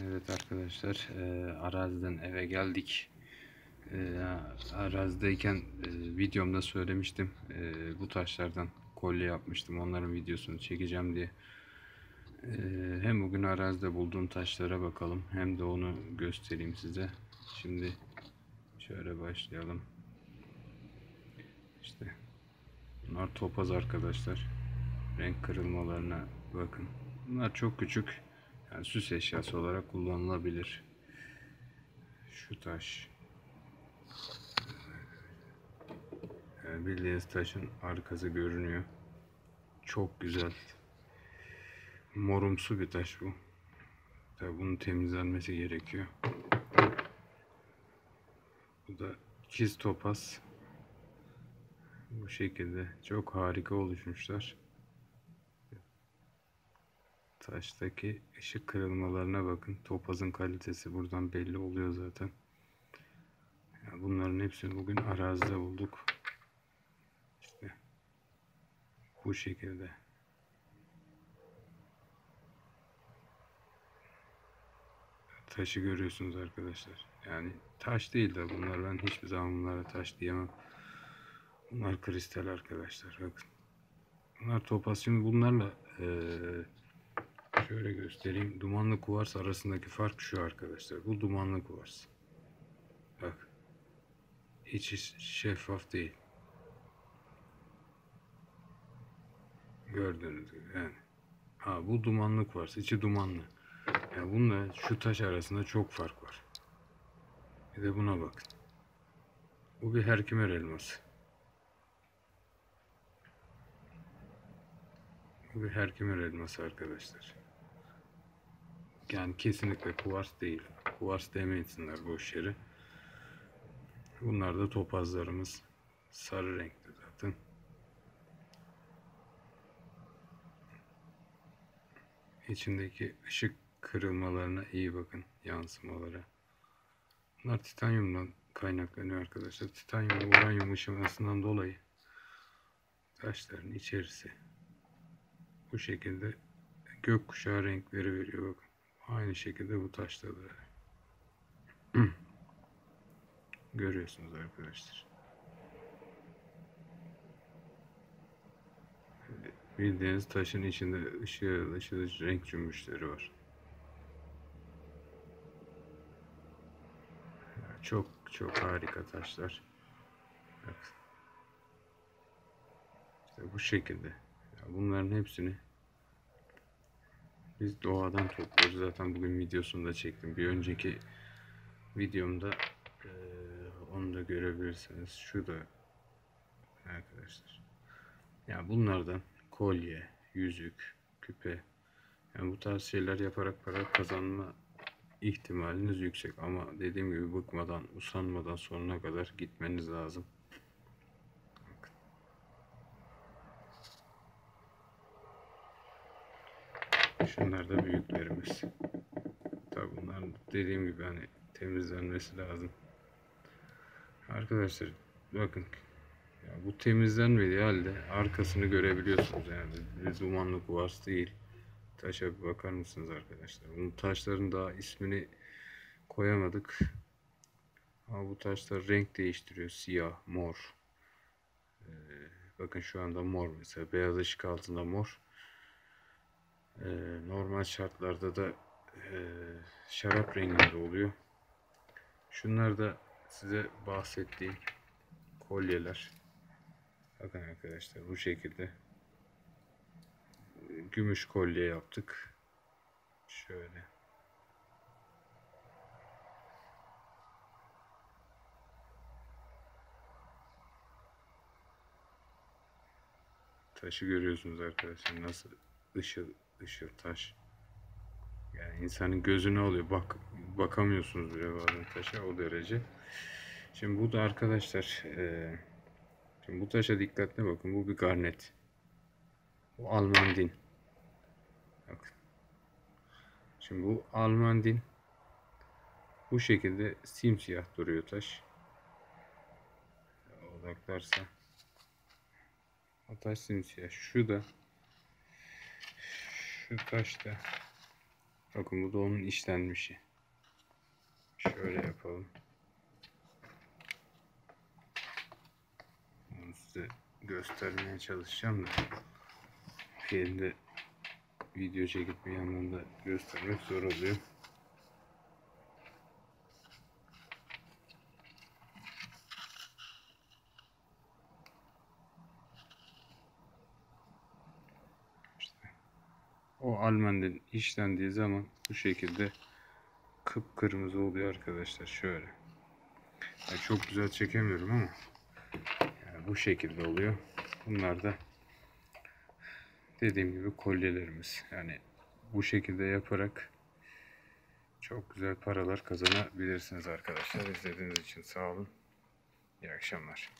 Evet arkadaşlar, araziden eve geldik. Arazideyken videomda söylemiştim. Bu taşlardan kolye yapmıştım. Onların videosunu çekeceğim diye. Hem bugün arazide bulduğum taşlara bakalım, hem de onu göstereyim size. Şimdi şöyle başlayalım. İşte bunlar topaz arkadaşlar. Renk kırılmalarına bakın. Bunlar çok küçük. Yani süs eşyası olarak kullanılabilir. Şu taş. Yani bildiğiniz taşın arkası görünüyor. Çok güzel. Morumsu bir taş bu. Tabii bunun temizlenmesi gerekiyor. Bu da ikiz topaz. Bu şekilde çok harika oluşmuşlar. Taştaki ışık kırılmalarına bakın. Topazın kalitesi buradan belli oluyor zaten. Yani bunların hepsini bugün arazide bulduk. İşte bu şekilde. Taşı görüyorsunuz arkadaşlar. Yani taş değil de bunlar, ben hiçbir zaman bunlara taş diyemem. Bunlar kristal arkadaşlar, bakın. Bunlar topaz. Şimdi bunlarla şöyle göstereyim. Dumanlı kuvars arasındaki fark şu arkadaşlar. Bu dumanlı kuvars. Bak. Hiç şeffaf değil. Gördüğünüz gibi yani. Ha, bu dumanlı kuvars. İçi dumanlı. Yani bununla şu taş arasında çok fark var. Bir de buna bakın. Bu bir Herkimer elması. Bu bir Herkimer elması arkadaşlar. Yani kesinlikle kuvars değil. Kuvars demesinler boş yere. Bunlar da topazlarımız. Sarı renkli zaten. İçindeki ışık kırılmalarına iyi bakın. Yansımalara. Bunlar titanyumdan kaynaklanıyor arkadaşlar. Titanyum ve uranyum ışımasından dolayı taşların içerisi bu şekilde gökkuşağı renkleri veriyor. Bakın. Aynı şekilde bu taşta da görüyorsunuz arkadaşlar. Bildiğiniz taşın içinde ışıl renk cümbüşleri var. Çok çok harika taşlar. Bak. İşte bu şekilde. Bunların hepsini biz doğadan topluyoruz. Zaten bugün videosunu da çektim. Bir önceki videomda onu da görebilirsiniz. Şu da arkadaşlar. Ya bunlardan kolye, yüzük, küpe, yani bu tarz şeyler yaparak para kazanma ihtimaliniz yüksek. Ama dediğim gibi bıkmadan, usanmadan sonuna kadar gitmeniz lazım. Şunlar da büyüklerimiz. Tabi bunlar dediğim gibi hani temizlenmesi lazım. Arkadaşlar bakın, ya bu temizlenmediği halde arkasını görebiliyorsunuz. Yani bir dumanlı kuvars değil. Taşa bir bakar mısınız arkadaşlar? Bu taşların daha ismini koyamadık. Ama bu taşlar renk değiştiriyor. Siyah, mor. Bakın şu anda mor mesela. Beyaz ışık altında mor. Normal şartlarda da şarap renginde oluyor. Şunlar da size bahsettiğim kolyeler. Bakın arkadaşlar, bu şekilde gümüş kolye yaptık. Şöyle. Taşı görüyorsunuz arkadaşlar, nasıl ışıl ışıl taş. Yani insanın gözüne oluyor. Bakamıyorsunuz bile bazen taşa, o derece. Şimdi bu da arkadaşlar, şimdi bu taşa dikkatli bakın. Bu bir garnet. Bu almandin. Bakın. Şimdi bu almandin. Bu şekilde simsiyah duruyor taş. Odaklarsa. O taş simsiyah. Şu taş da Bakın bu da onun işlenmişi. Şöyle yapalım. Onu size göstermeye çalışacağım da bir elinde video çekip bir yandan da göstermek zor oluyor. İşte o almandin işlendiği zaman bu şekilde kıpkırmızı oluyor arkadaşlar. Şöyle. Yani çok güzel çekemiyorum ama yani bu şekilde oluyor. Bunlar da dediğim gibi kolyelerimiz. Yani bu şekilde yaparak çok güzel paralar kazanabilirsiniz arkadaşlar. İzlediğiniz için sağ olun. İyi akşamlar.